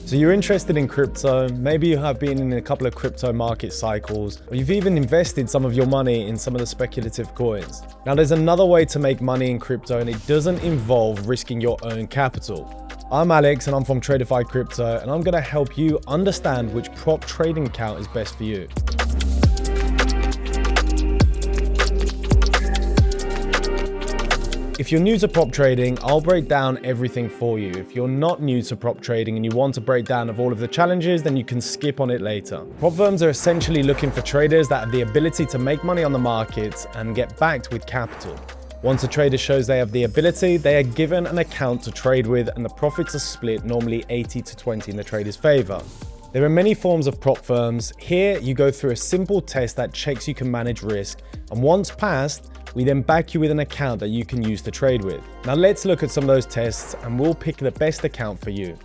So you're interested in crypto, maybe you have been in a couple of crypto market cycles, or you've even invested some of your money in some of the speculative coins. Now there's another way to make money in crypto and it doesn't involve risking your own capital. I'm Alex and I'm from Tradeify Crypto and I'm going to help you understand which prop trading account is best for you. If you're new to prop trading, I'll break down everything for you. If you're not new to prop trading and you want a breakdown of all of the challenges, then you can skip on it later. Prop firms are essentially looking for traders that have the ability to make money on the markets and get backed with capital. Once a trader shows they have the ability, they are given an account to trade with and the profits are split normally 80 to 20 in the trader's favor. There are many forms of prop firms. Here, you go through a simple test that checks you can manage risk, and once passed, we then back you with an account that you can use to trade with. Now let's look at some of those tests and we'll pick the best account for you.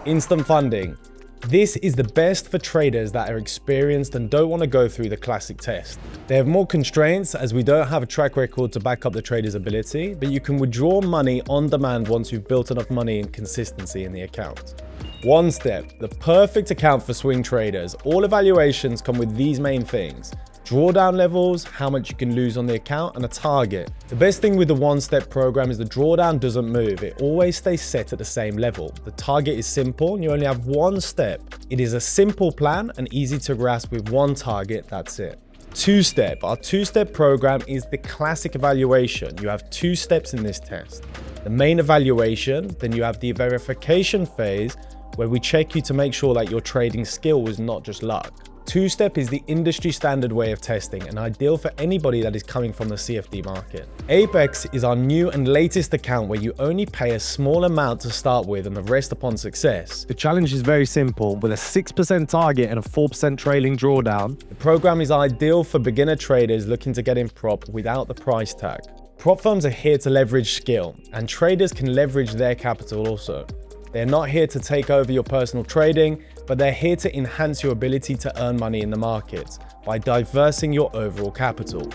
Instant funding. This is the best for traders that are experienced and don't want to go through the classic test. They have more constraints as we don't have a track record to back up the trader's ability, but you can withdraw money on demand once you've built enough money and consistency in the account. One Step, the perfect account for swing traders. All evaluations come with these main things: drawdown levels, how much you can lose on the account, and a target. The best thing with the One Step program is the drawdown doesn't move. It always stays set at the same level. The target is simple and you only have one step. It is a simple plan and easy to grasp with one target, that's it. Two Step. Our two-step program is the classic evaluation. You have two steps in this test. The main evaluation, then you have the verification phase where we check you to make sure that your trading skill is not just luck. Two-step is the industry standard way of testing and ideal for anybody that is coming from the CFD market. Apex is our new and latest account where you only pay a small amount to start with and the rest upon success. The challenge is very simple. With a 6% target and a 4% trailing drawdown, the program is ideal for beginner traders looking to get in prop without the price tag. Prop firms are here to leverage skill, and traders can leverage their capital also. They're not here to take over your personal trading, but they're here to enhance your ability to earn money in the markets by diversing your overall capital.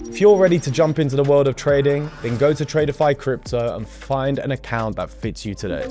If you're ready to jump into the world of trading, then go to Tradeify Crypto and find an account that fits you today.